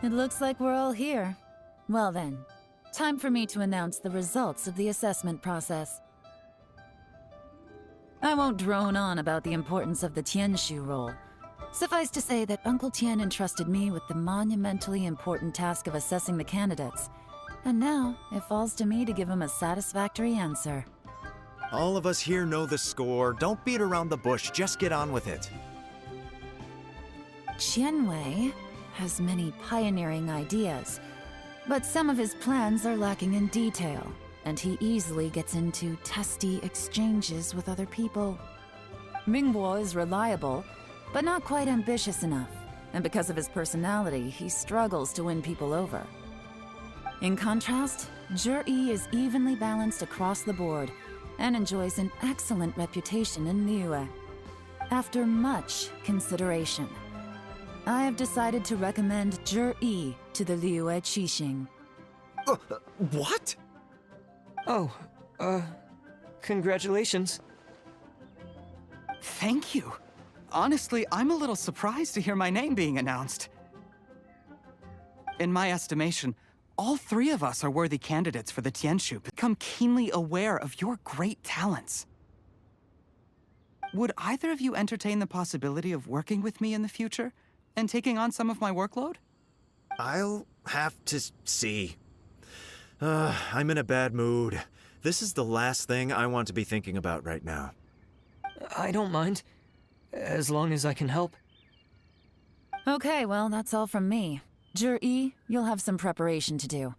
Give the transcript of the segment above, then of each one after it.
It looks like we're all here. Well then, time for me to announce the results of the assessment process. I won't drone on about the importance of the Tianshu role. Suffice to say that Uncle Tian entrusted me with the monumentally important task of assessing the candidates. And now, it falls to me to give him a satisfactory answer. All of us here know the score. Don't beat around the bush, just get on with it. Qianwei has many pioneering ideas, but some of his plans are lacking in detail, and he easily gets into testy exchanges with other people. Mingbo is reliable, but not quite ambitious enough, and because of his personality, he struggles to win people over. In contrast, Zhi is evenly balanced across the board, and enjoys an excellent reputation in Liyue. After much consideration, I have decided to recommend Zhi to the Liyue Qixing. What? Oh, congratulations. Thank you. Honestly, I'm a little surprised to hear my name being announced. In my estimation, all three of us are worthy candidates for the Tianshu. Become keenly aware of your great talents. Would either of you entertain the possibility of working with me in the future and taking on some of my workload? I'll have to see. I'm in a bad mood. This is the last thing I want to be thinking about right now. I don't mind, as long as I can help. Okay, well, that's all from me. Zhi, you'll have some preparation to do.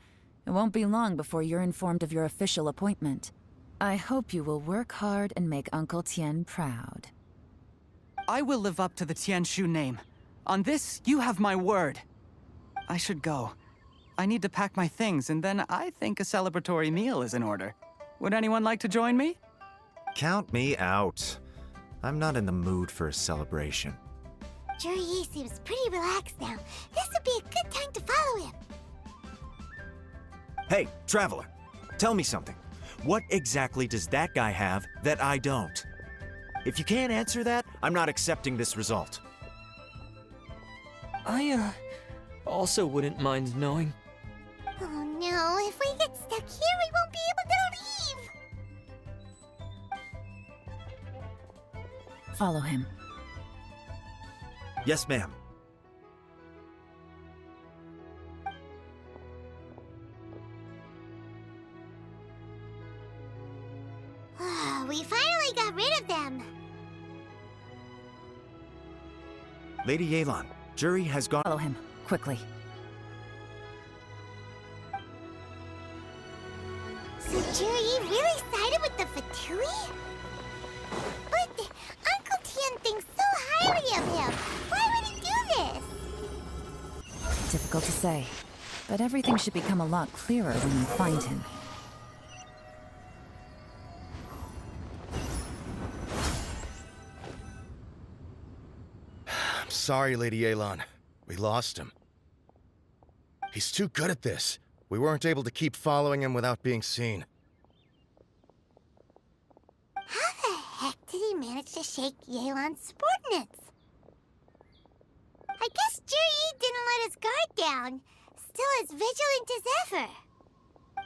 It won't be long before you're informed of your official appointment. I hope you will work hard and make Uncle Tian proud. I will live up to the Tianshu name. On this, you have my word. I should go. I need to pack my things, and then I think a celebratory meal is in order. Would anyone like to join me? Count me out. I'm not in the mood for a celebration. Zhi seems pretty relaxed now. This would be a good time to follow him. Hey, Traveler, tell me something. What exactly does that guy have that I don't? If you can't answer that, I'm not accepting this result. I, also wouldn't mind knowing. Oh no, if we get stuck here, we won't be able to leave! Follow him. Yes, ma'am. We finally got rid of them! Lady Yelan, Zhi has gone. Follow him, quickly. So Zhi really sided with the Fatui? But Uncle Tian thinks so highly of him. Why would he do this? Difficult to say, but everything should become a lot clearer when you find him. I'm sorry, Lady Yelan. We lost him. He's too good at this. We weren't able to keep following him without being seen. How the heck did he manage to shake Yelan's subordinates? I guess Zhi didn't let his guard down. Still as vigilant as ever.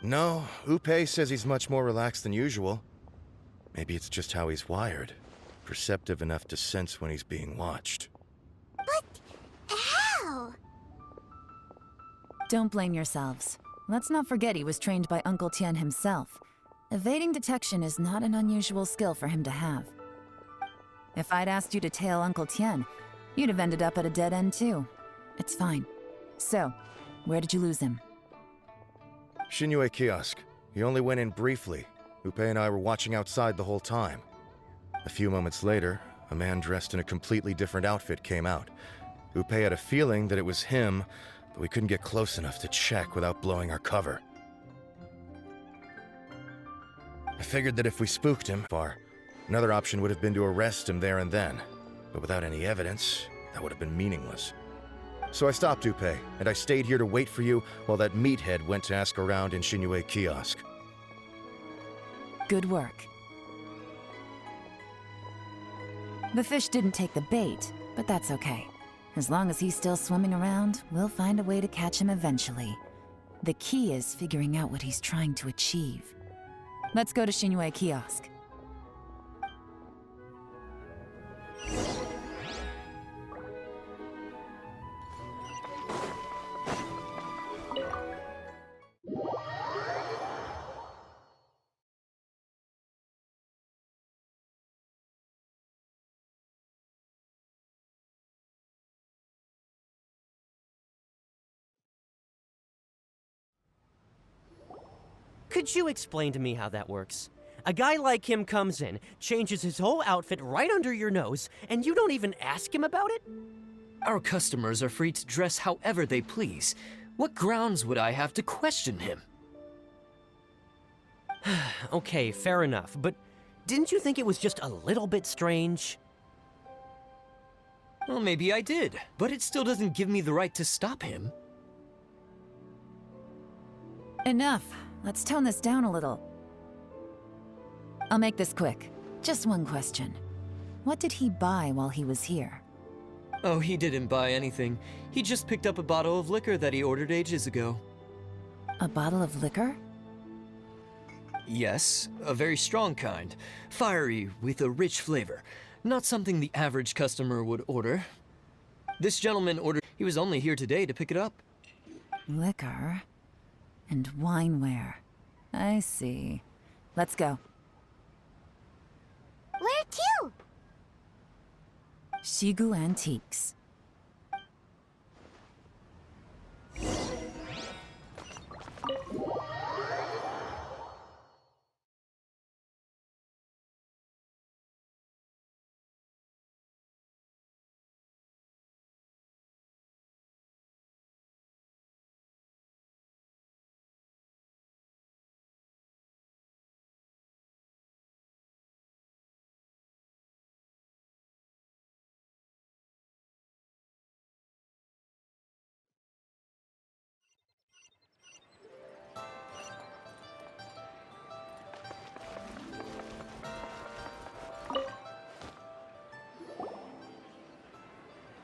No, Upei says he's much more relaxed than usual. Maybe it's just how he's wired. Perceptive enough to sense when he's being watched. But how? Don't blame yourselves. Let's not forget he was trained by Uncle Tian himself. Evading detection is not an unusual skill for him to have. If I'd asked you to tail Uncle Tian, you'd have ended up at a dead end too. It's fine. So, where did you lose him? Xinyue Kiosk. He only went in briefly. Upei and I were watching outside the whole time. A few moments later, a man dressed in a completely different outfit came out. Upei had a feeling that it was him, but we couldn't get close enough to check without blowing our cover. I figured that if we spooked him, another option would have been to arrest him there and then. But without any evidence, that would have been meaningless. So I stopped Upei, and I stayed here to wait for you while that meathead went to ask around in Xinyue Kiosk. Good work. The fish didn't take the bait, but that's okay. As long as he's still swimming around, we'll find a way to catch him eventually. The key is figuring out what he's trying to achieve. Let's go to Shinue Kiosk. Could you explain to me how that works? A guy like him comes in, changes his whole outfit right under your nose, and you don't even ask him about it? Our customers are free to dress however they please. What grounds would I have to question him? Okay, fair enough, but didn't you think it was just a little bit strange? Well, maybe I did, but it still doesn't give me the right to stop him. Enough. Let's tone this down a little. I'll make this quick. Just one question. What did he buy while he was here? Oh, he didn't buy anything. He just picked up a bottle of liquor that he ordered ages ago. A bottle of liquor? Yes, a very strong kind. Fiery, with a rich flavor. Not something the average customer would order. This gentleman ordered... He was only here today to pick it up. Liquor and wineware. I see. Let's go. Where to? Shigu Antiques.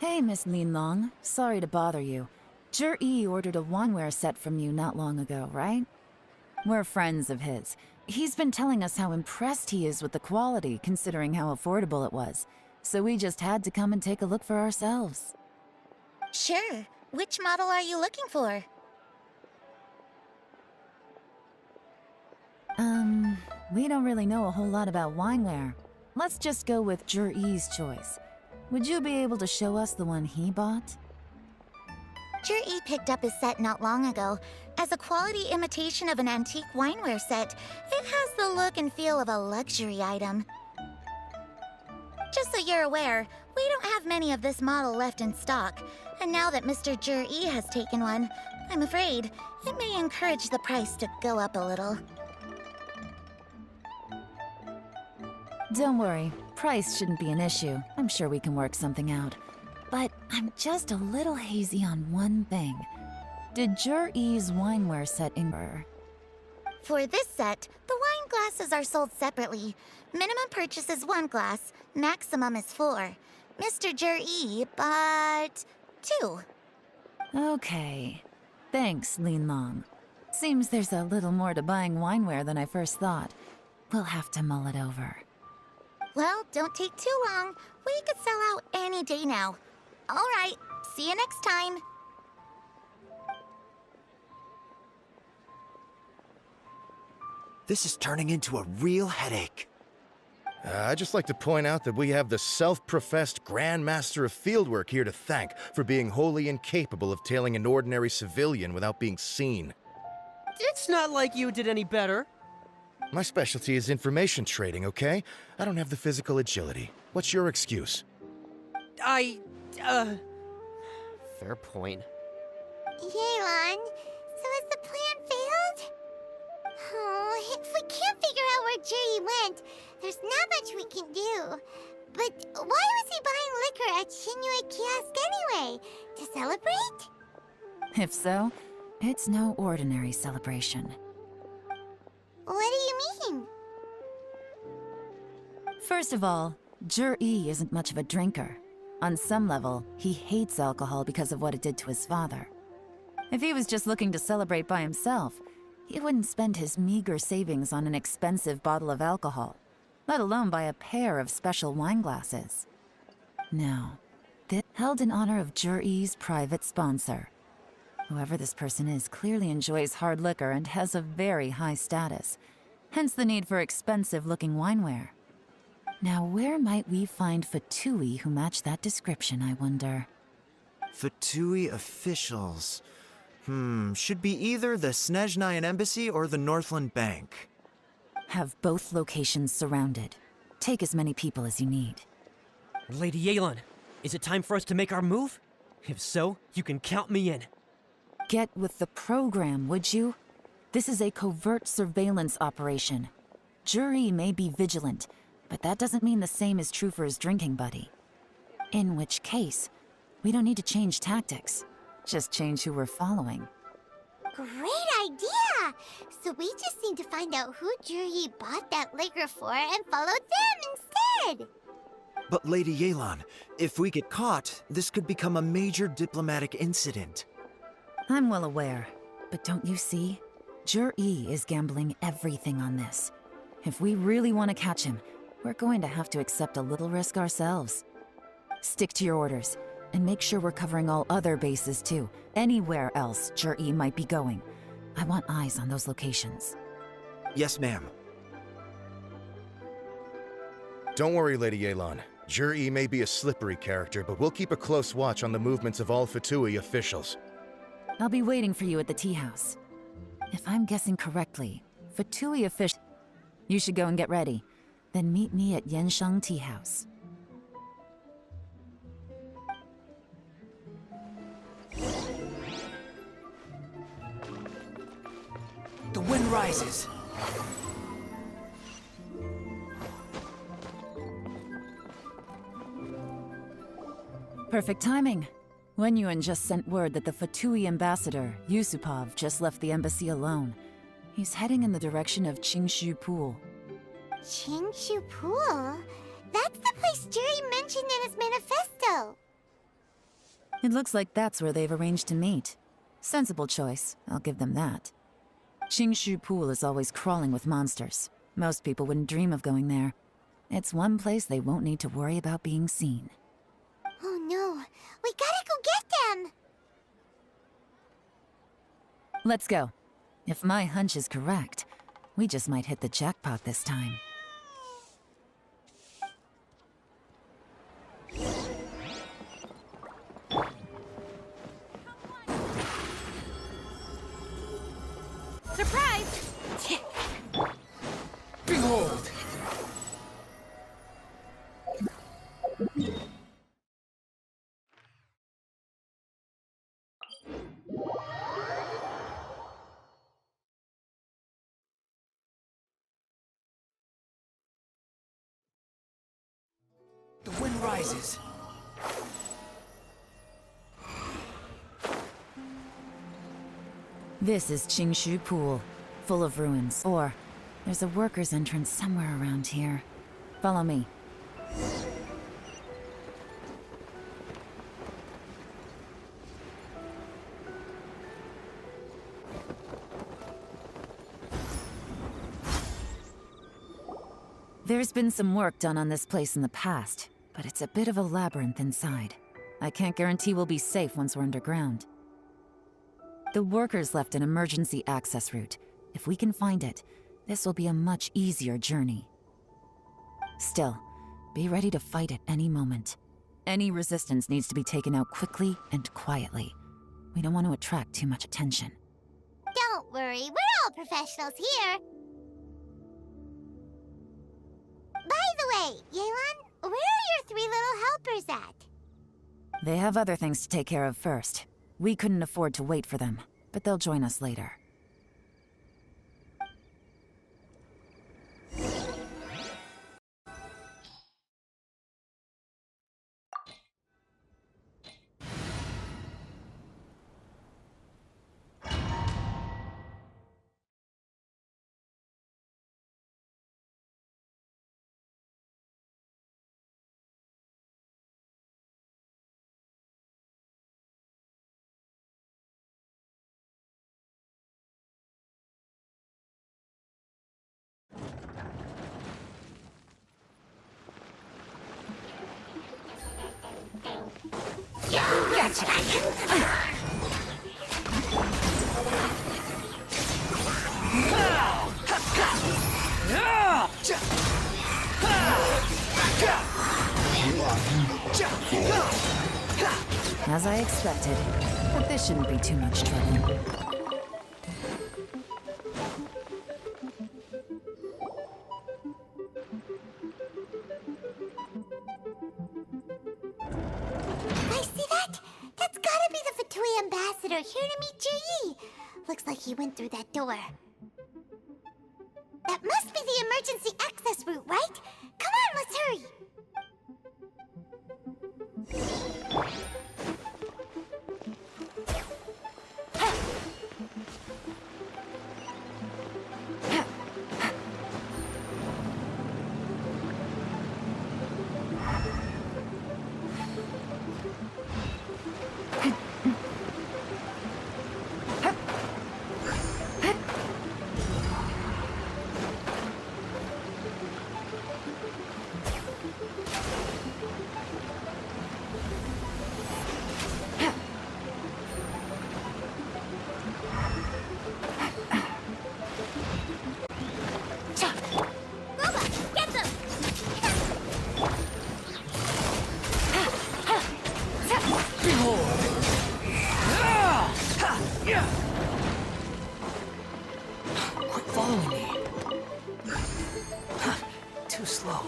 Hey, Miss Linlong. Sorry to bother you. Zhi ordered a wineware set from you not long ago, right? We're friends of his. He's been telling us how impressed he is with the quality, considering how affordable it was. So we just had to come and take a look for ourselves. Sure. Which model are you looking for? We don't really know a whole lot about wineware. Let's just go with Zhi's choice. Would you be able to show us the one he bought? Zhi picked up his set not long ago. As a quality imitation of an antique wineware set, it has the look and feel of a luxury item. Just so you're aware, we don't have many of this model left in stock. And now that Mr. Zhi has taken one, I'm afraid it may encourage the price to go up a little. Don't worry, price shouldn't be an issue. I'm sure we can work something out. But I'm just a little hazy on one thing. Did Zhi's wineware set in her? For this set, the wine glasses are sold separately. Minimum purchase is 1 glass, maximum is 4. Mr. Zhi bought 2. Okay. Thanks, Linlong. Seems there's a little more to buying wineware than I first thought. We'll have to mull it over. Well, don't take too long. We could sell out any day now. All right, see you next time. This is turning into a real headache. I'd just like to point out that we have the self-professed Grand Master of Fieldwork here to thank for being wholly incapable of tailing an ordinary civilian without being seen. It's not like you did any better. My specialty is information trading, okay? I don't have the physical agility. What's your excuse? Fair point. Yelan, so has the plan failed? Oh, if we can't figure out where Jerry went, there's not much we can do. But why was he buying liquor at Shinue Kiosk anyway? To celebrate? If so, it's no ordinary celebration. What do you mean? First of all, Zhi isn't much of a drinker. On some level, he hates alcohol because of what it did to his father. If he was just looking to celebrate by himself, he wouldn't spend his meager savings on an expensive bottle of alcohol, let alone buy a pair of special wine glasses. No, this held in honor of Jur-E's private sponsor. Whoever this person is clearly enjoys hard liquor and has a very high status, hence the need for expensive-looking wineware. Now, where might we find Fatui who match that description, I wonder? Fatui officials. Should be either the Snezhnayan Embassy or the Northland Bank. Have both locations surrounded. Take as many people as you need. Lady Yelan, is it time for us to make our move? If so, you can count me in. Get with the program, would you? This is a covert surveillance operation. Jur-E may be vigilant, but that doesn't mean the same is true for his drinking buddy. In which case, we don't need to change tactics. Just change who we're following. Great idea! So we just need to find out who Juri bought that liquor for and follow them instead! But Lady Yelan, if we get caught, this could become a major diplomatic incident. I'm well aware, but don't you see? Jur-E is gambling everything on this. If we really want to catch him, we're going to have to accept a little risk ourselves. Stick to your orders. And make sure we're covering all other bases, too. Anywhere else Jur-E might be going. I want eyes on those locations. Yes, ma'am. Don't worry, Lady Yelan. Jur-E may be a slippery character, but we'll keep a close watch on the movements of all Fatui officials. I'll be waiting for you at the tea house. If I'm guessing correctly, Fatui officials... You should go and get ready. Then meet me at Yensheng Tea House. The wind rises. Perfect timing. Wenyuan just sent word that the Fatui ambassador, Yusupov, just left the embassy alone. He's heading in the direction of Qingshu Pool. Qingshu Pool? That's the place Juri mentioned in his manifesto! It looks like that's where they've arranged to meet. Sensible choice, I'll give them that. Qingshu Pool is always crawling with monsters. Most people wouldn't dream of going there. It's one place they won't need to worry about being seen. Oh no, we gotta go get them! Let's go. If my hunch is correct, we just might hit the jackpot this time. Surprise! Behold! The wind rises. This is Qingshu Pool, full of ruins. Or, there's a worker's entrance somewhere around here. Follow me. There's been some work done on this place in the past, but it's a bit of a labyrinth inside. I can't guarantee we'll be safe once we're underground. The workers left an emergency access route. If we can find it, this will be a much easier journey. Still, be ready to fight at any moment. Any resistance needs to be taken out quickly and quietly. We don't want to attract too much attention. Don't worry, we're all professionals here. By the way, Yelan, where are your 3 little helpers at? They have other things to take care of first. We couldn't afford to wait for them, but they'll join us later. As I expected, but this shouldn't be too much trouble. I see that? That's gotta be the Fatui ambassador here to meet Ji. Looks like he went through that door. That must be the emergency access route, right? Come on, let's hurry. Quit following me. Too slow.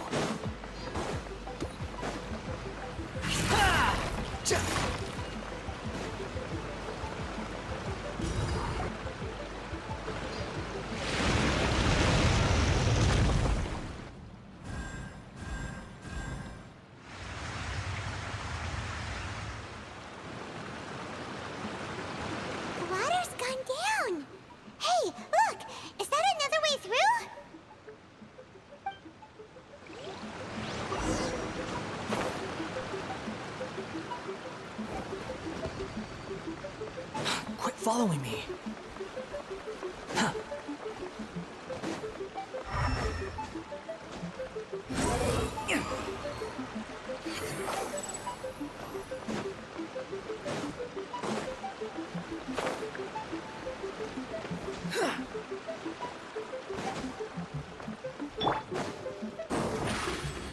The water's gone down. Hey, look! Is that another way through? Quit following me.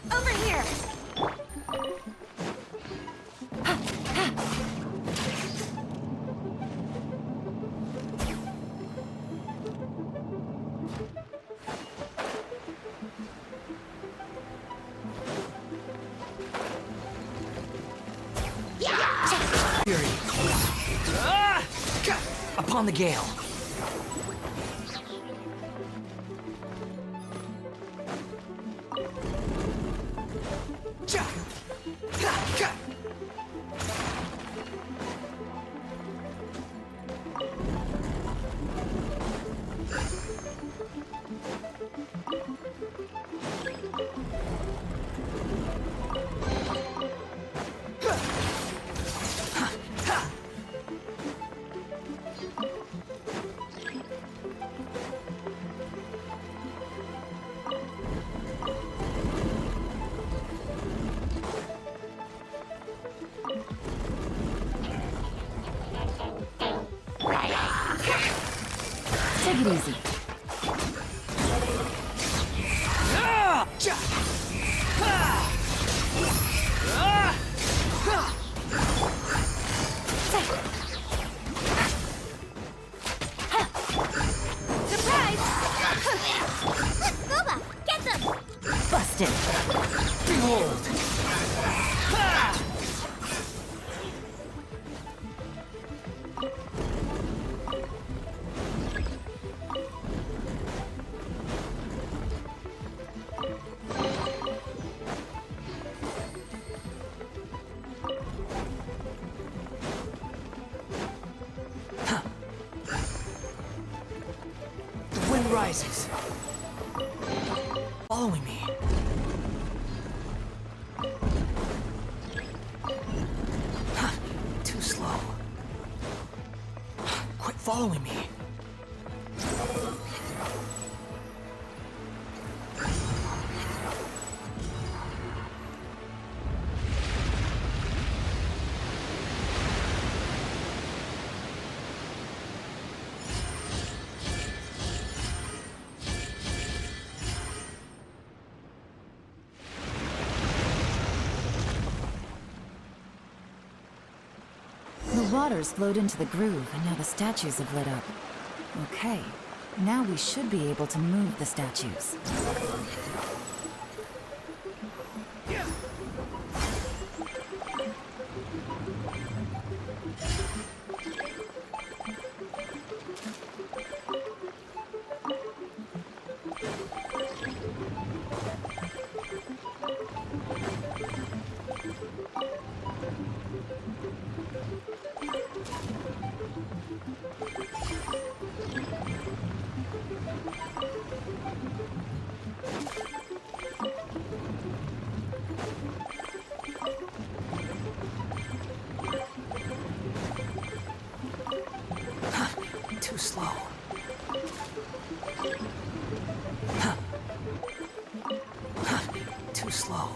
Over here! Fury. Upon the gale. Take it easy. Surprise! Boba, get them! Busted. Behold! The wind rises. Following me. Too slow. Quit following me. The waters flowed into the groove, and now the statues have lit up. Okay, now we should be able to move the statues. Too slow. Too slow.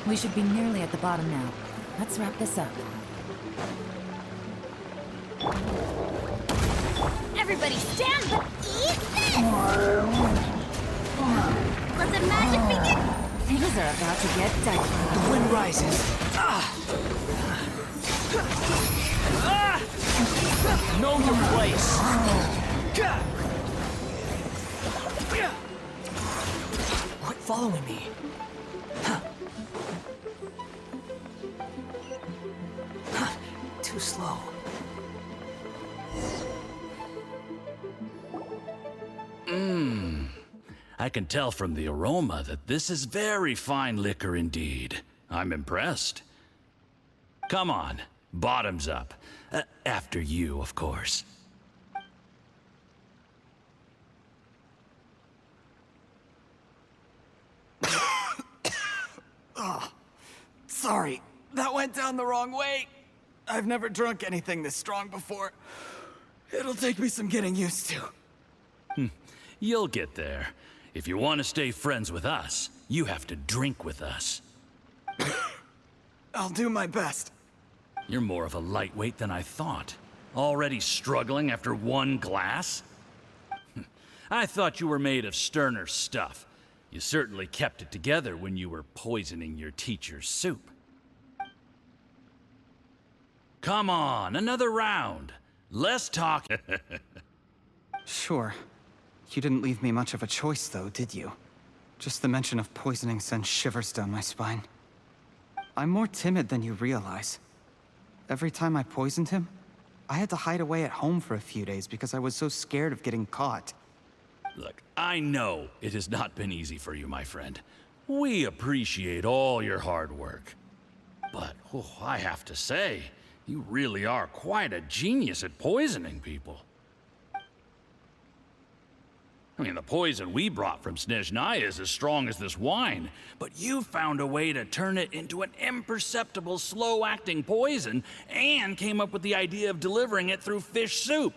We should be nearly at the bottom now. Let's wrap this up. Everybody stand but eat this! Let the magic begin! Things are about to get dicey. The wind rises. Know your place. Quit following me. Too slow. I can tell from the aroma that this is very fine liquor indeed. I'm impressed. Come on, bottoms up. After you, of course. Sorry, that went down the wrong way. I've never drunk anything this strong before. It'll take me some getting used to. You'll get there. If you want to stay friends with us, you have to drink with us. I'll do my best. You're more of a lightweight than I thought. Already struggling after one glass? I thought you were made of sterner stuff. You certainly kept it together when you were poisoning your teacher's soup. Come on, another round. Less talk. Sure. You didn't leave me much of a choice, though, did you? Just the mention of poisoning sends shivers down my spine. I'm more timid than you realize. Every time I poisoned him, I had to hide away at home for a few days because I was so scared of getting caught. Look, I know it has not been easy for you, my friend. We appreciate all your hard work. But, I have to say, you really are quite a genius at poisoning people. I mean, the poison we brought from Snezhnaya is as strong as this wine, but you found a way to turn it into an imperceptible, slow-acting poison and came up with the idea of delivering it through fish soup.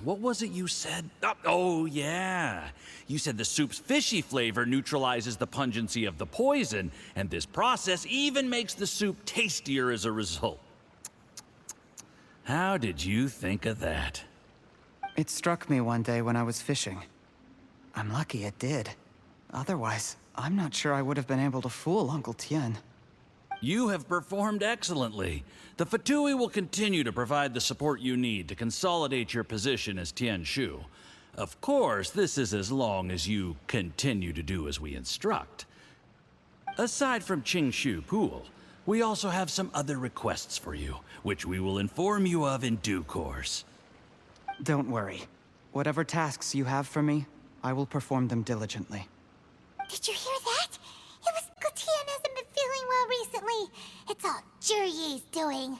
What was it you said? Oh, yeah. You said the soup's fishy flavor neutralizes the pungency of the poison, and this process even makes the soup tastier as a result. How did you think of that? It struck me one day when I was fishing. I'm lucky it did. Otherwise, I'm not sure I would have been able to fool Uncle Tien. You have performed excellently. The Fatui will continue to provide the support you need to consolidate your position as Tien Shu. Of course, this is as long as you continue to do as we instruct. Aside from Qingshu Pool, we also have some other requests for you, which we will inform you of in due course. Don't worry. Whatever tasks you have for me, I will perform them diligently. Did you hear that? It was Uncle Tien hasn't been feeling well recently. It's all Jurye's doing.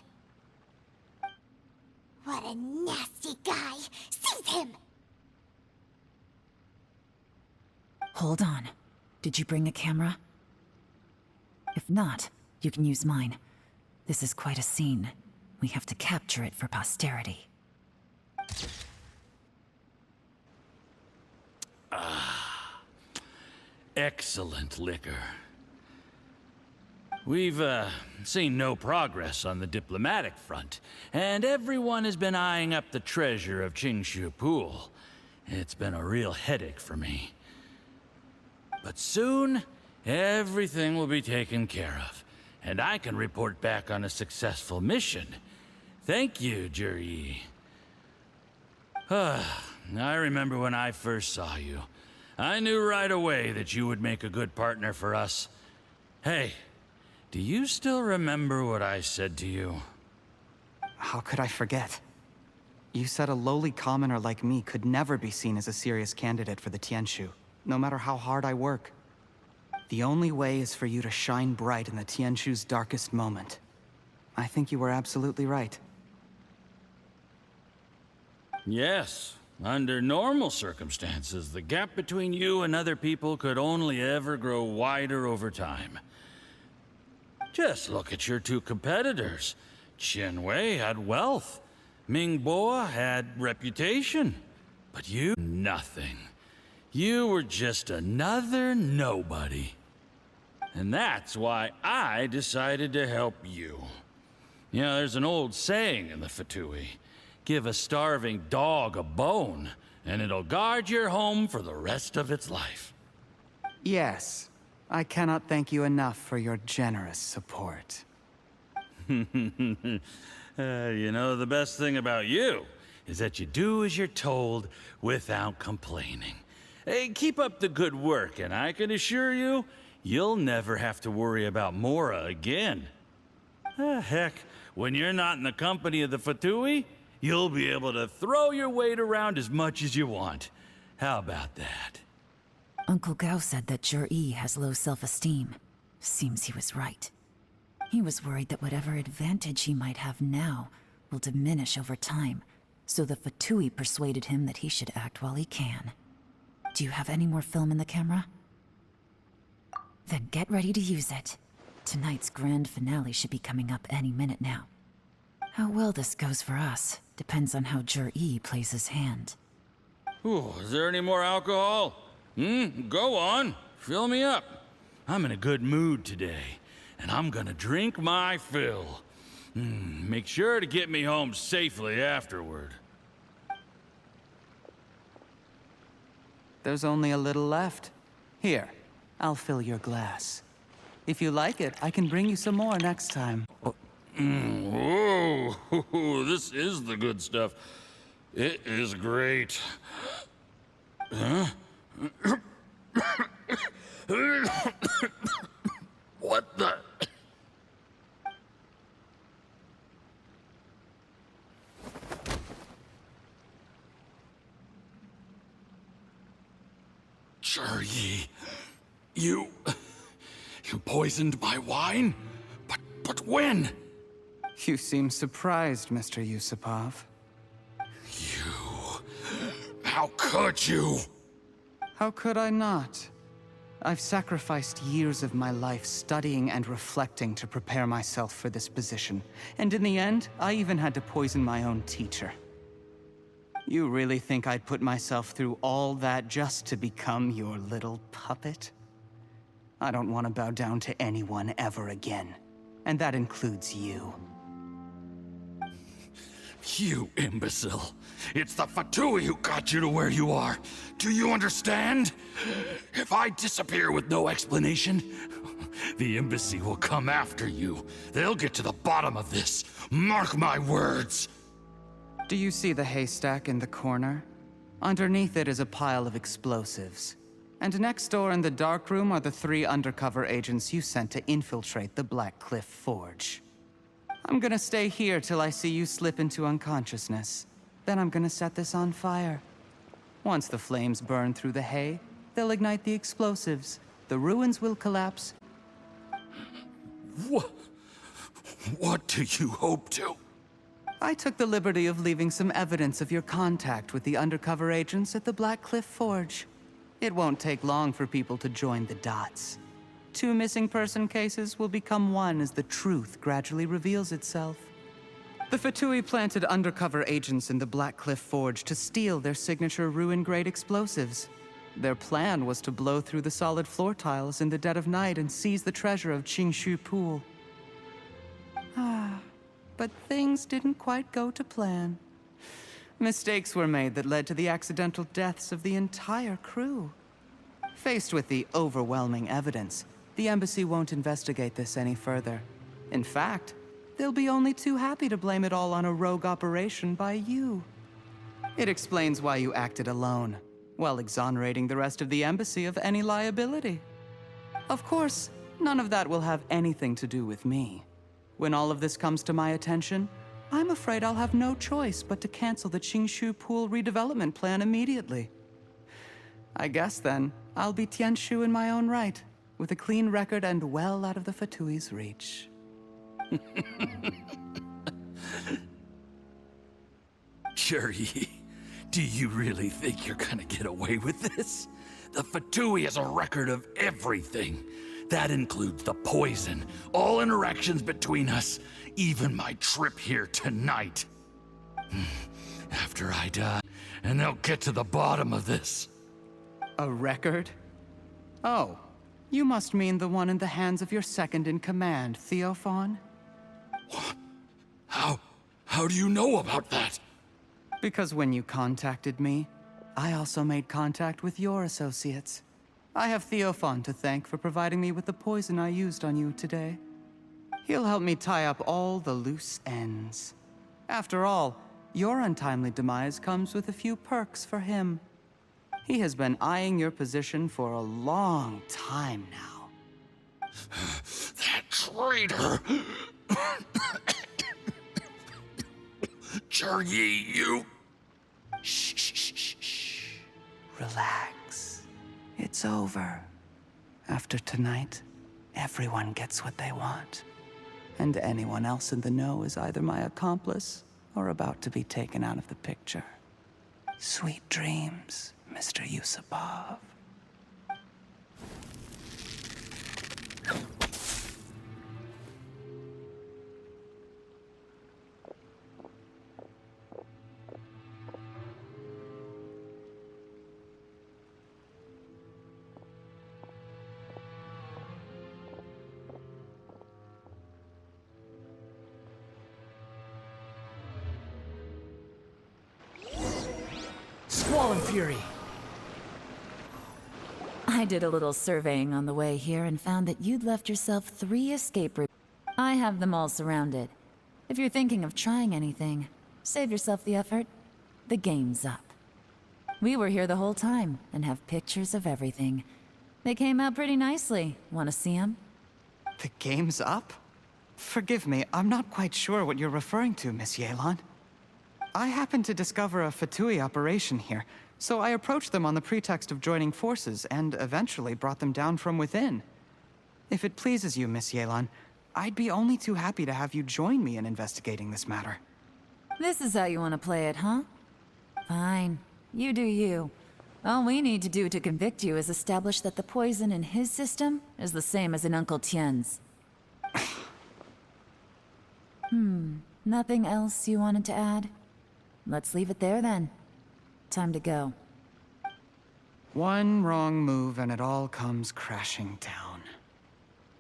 What a nasty guy. Seize him! Hold on. Did you bring a camera? If not, you can use mine. This is quite a scene. We have to capture it for posterity. Excellent liquor. We've, seen no progress on the diplomatic front, and everyone has been eyeing up the treasure of Qingshu Pool. It's been a real headache for me. But soon, everything will be taken care of, and I can report back on a successful mission. Thank you, Juri. I remember when I first saw you. I knew right away that you would make a good partner for us. Hey, do you still remember what I said to you? How could I forget? You said a lowly commoner like me could never be seen as a serious candidate for the Tianshu, no matter how hard I work. The only way is for you to shine bright in the Tianshu's darkest moment. I think you were absolutely right. Yes. Under normal circumstances, the gap between you and other people could only ever grow wider over time. Just look at your two competitors. Qian Wei had wealth. Ming Boa had reputation. But you, nothing. You were just another nobody. And that's why I decided to help you. You know, there's an old saying in the Fatui. Give a starving dog a bone, and it'll guard your home for the rest of its life. Yes. I cannot thank you enough for your generous support. You know, the best thing about you is that you do as you're told without complaining. Hey, keep up the good work, and I can assure you, you'll never have to worry about Mora again. Heck, when you're not in the company of the Fatui, you'll be able to throw your weight around as much as you want. How about that? Uncle Gao said that Jur-E has low self-esteem. Seems he was right. He was worried that whatever advantage he might have now will diminish over time, so the Fatui persuaded him that he should act while he can. Do you have any more film in the camera? Then get ready to use it. Tonight's grand finale should be coming up any minute now. How well this goes for us depends on how Jur-E plays his hand. Ooh, is there any more alcohol? Go on. Fill me up. I'm in a good mood today, and I'm gonna drink my fill. Make sure to get me home safely afterward. There's only a little left. Here, I'll fill your glass. If you like it, I can bring you some more next time. Whoa, this is the good stuff. It is great. Huh? What the? Jur-E, you poisoned my wine? But when? You seem surprised, Mr. Yusupov. How could you? How could I not? I've sacrificed years of my life studying and reflecting to prepare myself for this position. And in the end, I even had to poison my own teacher. You really think I'd put myself through all that just to become your little puppet? I don't want to bow down to anyone ever again. And that includes you. You imbecile. It's the Fatui who got you to where you are. Do you understand? If I disappear with no explanation, the embassy will come after you. They'll get to the bottom of this. Mark my words. Do you see the haystack in the corner? Underneath it is a pile of explosives. And next door in the dark room are the 3 undercover agents you sent to infiltrate the Black Cliff Forge. I'm gonna stay here till I see you slip into unconsciousness. Then I'm gonna set this on fire. Once the flames burn through the hay, they'll ignite the explosives. The ruins will collapse. What do you hope to? I took the liberty of leaving some evidence of your contact with the undercover agents at the Black Cliff Forge. It won't take long for people to join the dots. 2 missing person cases will become 1 as the truth gradually reveals itself. The Fatui planted undercover agents in the Black Cliff Forge to steal their signature ruin-grade explosives. Their plan was to blow through the solid floor tiles in the dead of night and seize the treasure of Qingshu Pool. But things didn't quite go to plan. Mistakes were made that led to the accidental deaths of the entire crew. Faced with the overwhelming evidence, the embassy won't investigate this any further. In fact, they'll be only too happy to blame it all on a rogue operation by you. It explains why you acted alone, while exonerating the rest of the embassy of any liability. Of course, none of that will have anything to do with me. When all of this comes to my attention, I'm afraid I'll have no choice but to cancel the Qingshu Pool redevelopment plan immediately. I guess then, I'll be Tianshu in my own right, with a clean record and well out of the Fatui's reach. Cherry, do you really think you're gonna get away with this? The Fatui has a record of everything. That includes the poison, all interactions between us, even my trip here tonight. After I die, and they'll get to the bottom of this. A record? Oh, you must mean the one in the hands of your second-in-command, Theophan? How do you know about that? Because when you contacted me, I also made contact with your associates. I have Theophan to thank for providing me with the poison I used on you today. He'll help me tie up all the loose ends. After all, your untimely demise comes with a few perks for him. He has been eyeing your position for a long time now. That traitor! Cherry, you... Shh. Relax. It's over. After tonight, everyone gets what they want. And anyone else in the know is either my accomplice or about to be taken out of the picture. Sweet dreams, Mr. Yusupov. Squall and Fury. I did a little surveying on the way here and found that you'd left yourself 3 escape routes. I have them all surrounded. If you're thinking of trying anything, save yourself the effort. The game's up. We were here the whole time and have pictures of everything. They came out pretty nicely. Want to see them? The game's up? Forgive me, I'm not quite sure what you're referring to, Miss Yelan. I happened to discover a Fatui operation here, so I approached them on the pretext of joining forces and eventually brought them down from within. If it pleases you, Miss Yelan, I'd be only too happy to have you join me in investigating this matter. This is how you want to play it, huh? Fine. You do you. All we need to do to convict you is establish that the poison in his system is the same as in Uncle Tien's. Nothing else you wanted to add? Let's leave it there then. Time to go. One wrong move and it all comes crashing down.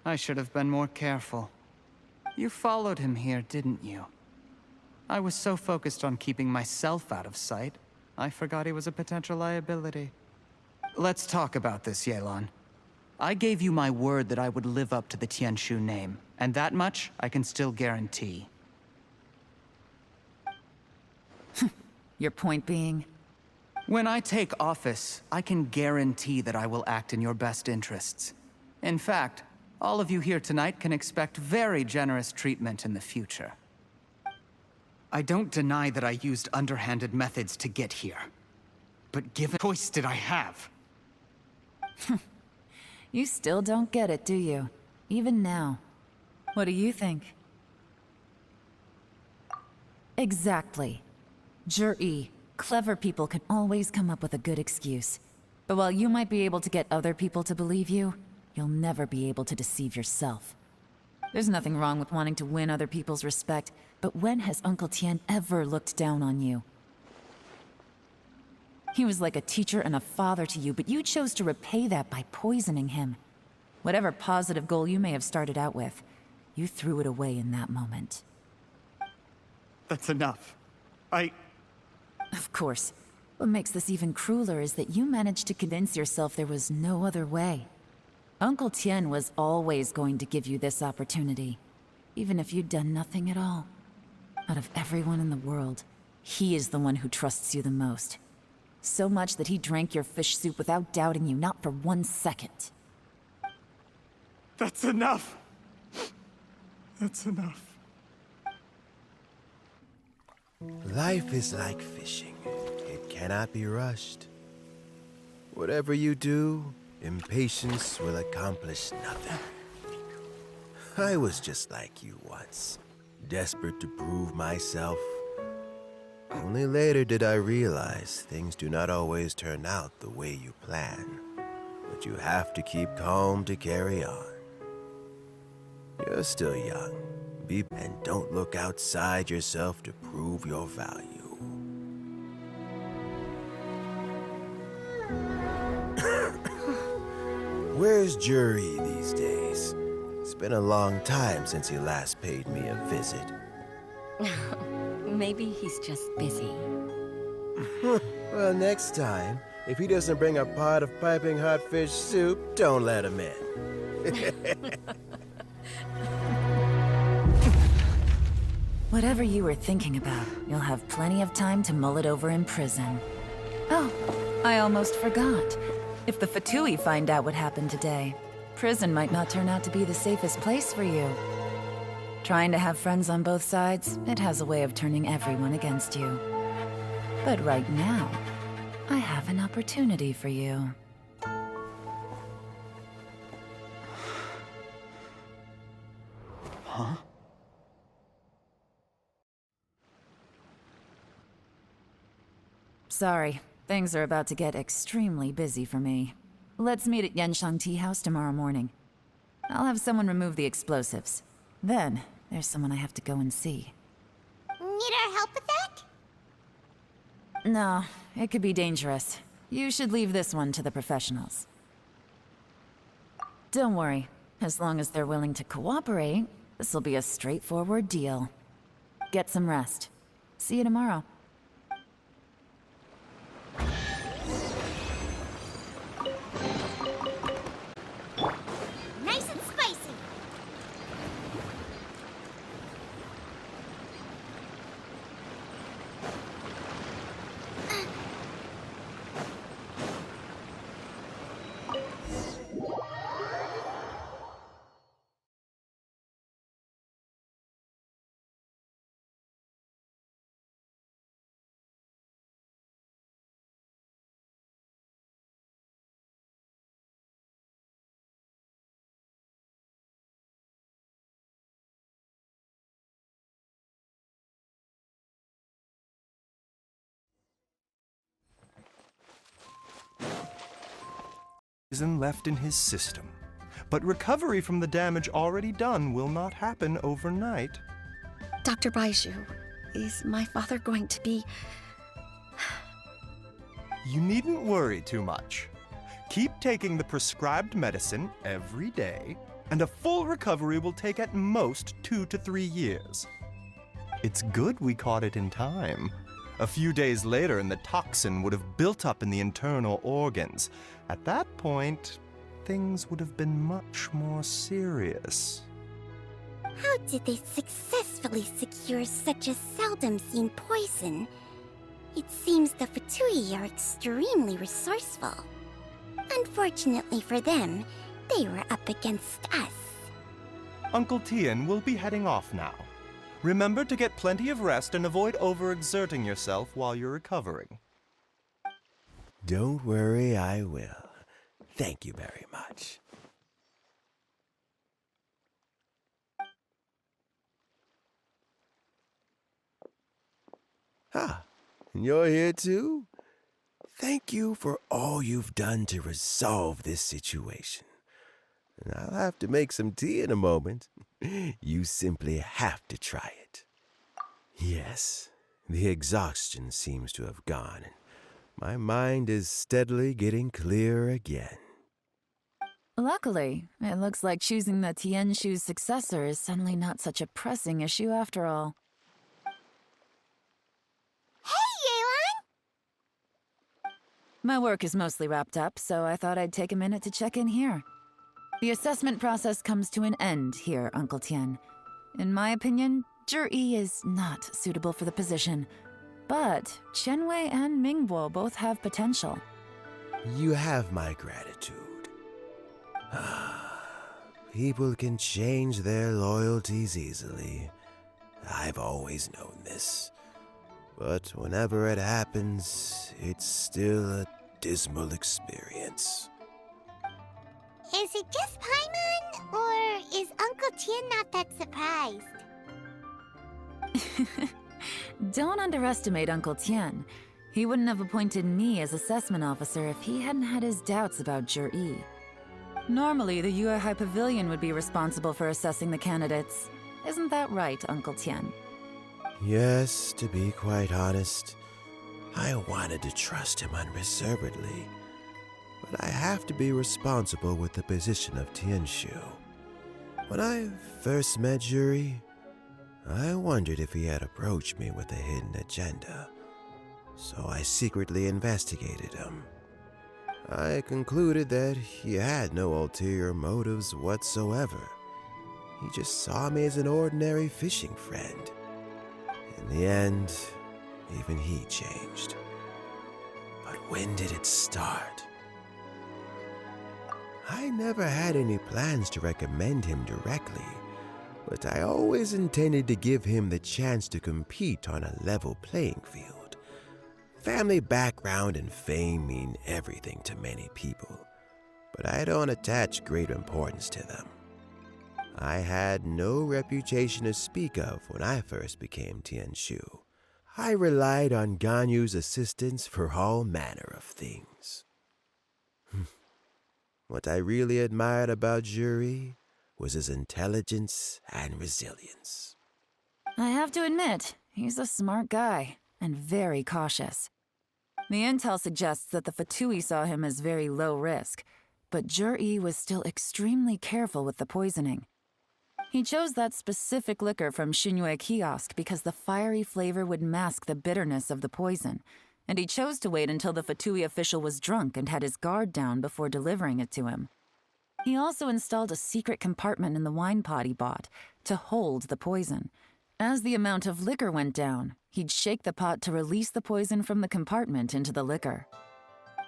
I should have been more careful. You followed him here, didn't you? I was so focused on keeping myself out of sight, I forgot he was a potential liability. Let's talk about this, Yelan. I gave you my word that I would live up to the Tianshu name, and that much I can still guarantee. Your point being? When I take office, I can guarantee that I will act in your best interests. In fact, all of you here tonight can expect very generous treatment in the future. I don't deny that I used underhanded methods to get here. But given choice did I have? You still don't get it, do you? Even now. What do you think? Exactly. Jur-E, clever people can always come up with a good excuse. But while you might be able to get other people to believe you, you'll never be able to deceive yourself. There's nothing wrong with wanting to win other people's respect, but when has Uncle Tien ever looked down on you? He was like a teacher and a father to you, but you chose to repay that by poisoning him. Whatever positive goal you may have started out with, you threw it away in that moment. That's enough. Of course. What makes this even crueler is that you managed to convince yourself there was no other way. Uncle Tien was always going to give you this opportunity, even if you'd done nothing at all. Out of everyone in the world, he is the one who trusts you the most. So much that he drank your fish soup without doubting you, not for 1 second. That's enough. That's enough. Life is like fishing. It cannot be rushed. Whatever you do, impatience will accomplish nothing. I was just like you once, desperate to prove myself. Only later did I realize things do not always turn out the way you plan. But you have to keep calm to carry on. You're still young. And don't look outside yourself to prove your value. Where's Jury these days? It's been a long time since he last paid me a visit. Maybe he's just busy. Well, next time, if he doesn't bring a pot of piping hot fish soup, don't let him in. Whatever you were thinking about, you'll have plenty of time to mull it over in prison. Oh, I almost forgot. If the Fatui find out what happened today, prison might not turn out to be the safest place for you. Trying to have friends on both sides, it has a way of turning everyone against you. But right now, I have an opportunity for you. Huh? Sorry, things are about to get extremely busy for me. Let's meet at Yenshang Tea House tomorrow morning. I'll have someone remove the explosives. Then, there's someone I have to go and see. Need our help with that? No, it could be dangerous. You should leave this one to the professionals. Don't worry. As long as they're willing to cooperate, this'll be a straightforward deal. Get some rest. See you tomorrow. Nice and spicy. Poison left in his system. But recovery from the damage already done will not happen overnight. Dr. Baiju, is my father going to be... You needn't worry too much. Keep taking the prescribed medicine every day, and a full recovery will take at most 2 to 3 years. It's good we caught it in time. A few days later, and the toxin would have built up in the internal organs. At that point, things would have been much more serious. How did they successfully secure such a seldom-seen poison? It seems the Fatui are extremely resourceful. Unfortunately for them, they were up against us. Uncle Tien will be heading off now. Remember to get plenty of rest and avoid overexerting yourself while you're recovering. Don't worry, I will. Thank you very much. Ah, and you're here too? Thank you for all you've done to resolve this situation. And I'll have to make some tea in a moment. You simply have to try it. Yes, the exhaustion seems to have gone, and my mind is steadily getting clear again. Luckily, it looks like choosing the Tianshu's successor is suddenly not such a pressing issue after all. Hey, Yelan! My work is mostly wrapped up, so I thought I'd take a minute to check in here. The assessment process comes to an end here, Uncle Tian. In my opinion, Zhi is not suitable for the position, but Qianwei and Mingbo both have potential. You have my gratitude. People can change their loyalties easily. I've always known this. But whenever it happens, it's still a dismal experience. Is it just Paimon, or is Uncle Tian not that surprised? Don't underestimate Uncle Tian. He wouldn't have appointed me as assessment officer if he hadn't had his doubts about Zhi. Normally, the Yue High Pavilion would be responsible for assessing the candidates. Isn't that right, Uncle Tian? Yes, to be quite honest, I wanted to trust him unreservedly. But I have to be responsible with the position of Tianshu. When I first met Zhi, I wondered if he had approached me with a hidden agenda. So I secretly investigated him. I concluded that he had no ulterior motives whatsoever. He just saw me as an ordinary fishing friend. In the end, even he changed. But when did it start? I never had any plans to recommend him directly, but I always intended to give him the chance to compete on a level playing field. Family background and fame mean everything to many people, but I don't attach great importance to them. I had no reputation to speak of when I first became Tianshu. I relied on Ganyu's assistance for all manner of things. What I really admired about Zhi was his intelligence and resilience. I have to admit, he's a smart guy, and very cautious. The intel suggests that the Fatui saw him as very low risk, but Zhi was still extremely careful with the poisoning. He chose that specific liquor from Xinyue Kiosk because the fiery flavor would mask the bitterness of the poison, and he chose to wait until the Fatui official was drunk and had his guard down before delivering it to him. He also installed a secret compartment in the wine pot he bought to hold the poison. As the amount of liquor went down, he'd shake the pot to release the poison from the compartment into the liquor.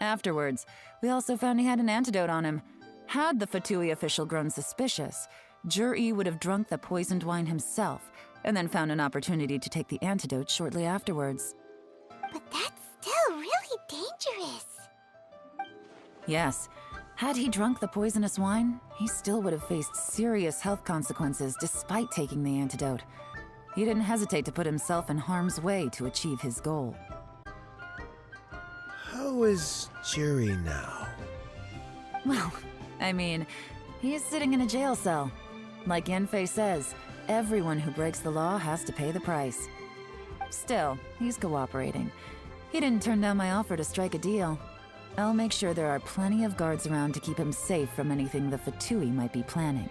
Afterwards, we also found he had an antidote on him. Had the Fatui official grown suspicious, Zhi would have drunk the poisoned wine himself and then found an opportunity to take the antidote shortly afterwards. But that's still really dangerous. Yes. Had he drunk the poisonous wine, he still would have faced serious health consequences despite taking the antidote. He didn't hesitate to put himself in harm's way to achieve his goal. How is Zhi now? Well, I mean, he's sitting in a jail cell. Like Yanfei says, everyone who breaks the law has to pay the price. Still, he's cooperating. He didn't turn down my offer to strike a deal. I'll make sure there are plenty of guards around to keep him safe from anything the Fatui might be planning.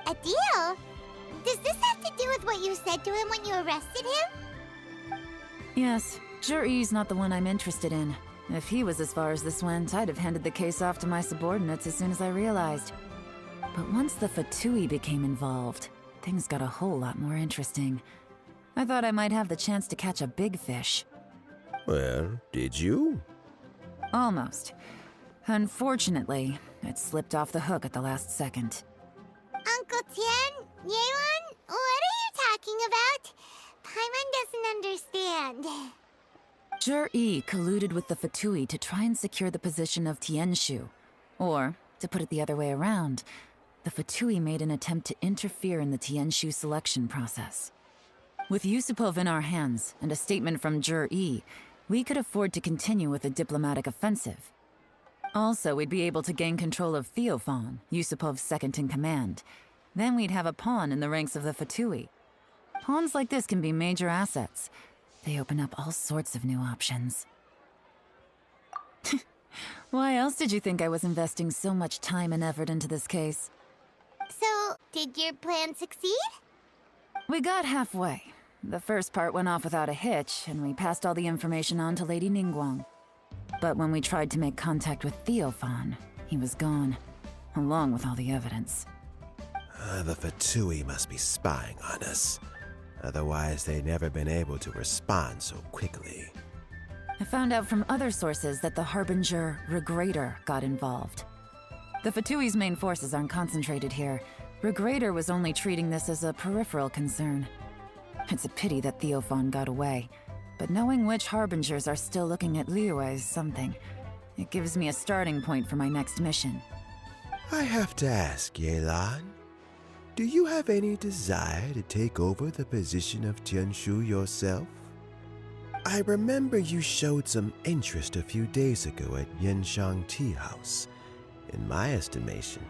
A deal? Does this have to do with what you said to him when you arrested him? Yes, Zhi's not the one I'm interested in. If he was as far as this went, I'd have handed the case off to my subordinates as soon as I realized. But once the Fatui became involved, things got a whole lot more interesting. I thought I might have the chance to catch a big fish. Well, did you? Almost. Unfortunately, it slipped off the hook at the last second. Uncle Tian? Yeon? What are you talking about? Paimon doesn't understand. Zhi colluded with the Fatui to try and secure the position of Tianshu. Or, to put it the other way around, the Fatui made an attempt to interfere in the Tianshu selection process. With Yusupov in our hands and a statement from Zhi, we could afford to continue with a diplomatic offensive. Also, we'd be able to gain control of Theophan, Yusupov's second-in-command. Then we'd have a pawn in the ranks of the Fatui. Pawns like this can be major assets. They open up all sorts of new options. Why else did you think I was investing so much time and effort into this case? So, did your plan succeed? We got halfway. The first part went off without a hitch, and we passed all the information on to Lady Ningguang. But when we tried to make contact with Theophan, he was gone, along with all the evidence. The Fatui must be spying on us. Otherwise, they'd never been able to respond so quickly. I found out from other sources that the Harbinger Regrator got involved. The Fatui's main forces aren't concentrated here. Regrator was only treating this as a peripheral concern. It's a pity that Theophan got away, but knowing which Harbingers are still looking at Liyue is something. It gives me a starting point for my next mission. I have to ask, Yelan, do you have any desire to take over the position of Tianshu yourself? I remember you showed some interest a few days ago at Yenshang Tea House. In my estimation,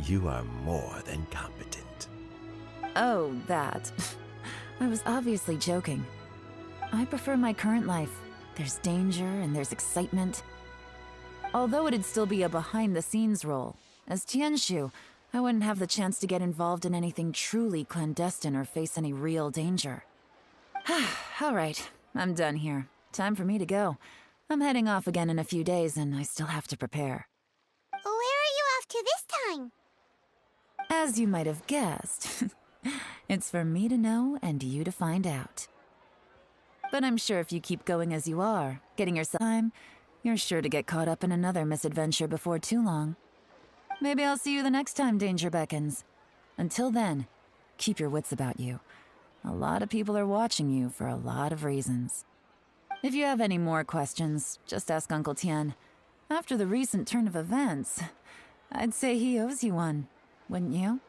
you are more than competent. Oh, that. I was obviously joking. I prefer my current life. There's danger and there's excitement. Although it'd still be a behind-the-scenes role, as Tianshu, I wouldn't have the chance to get involved in anything truly clandestine or face any real danger. All right, I'm done here. Time for me to go. I'm heading off again in a few days, and I still have to prepare. Where are you off to this time? As you might have guessed, it's for me to know and you to find out. But I'm sure if you keep going as you are, getting yourself time, you're sure to get caught up in another misadventure before too long. Maybe I'll see you the next time danger beckons. Until then, keep your wits about you. A lot of people are watching you for a lot of reasons. If you have any more questions, just ask Uncle Tian. After the recent turn of events, I'd say he owes you one, wouldn't you?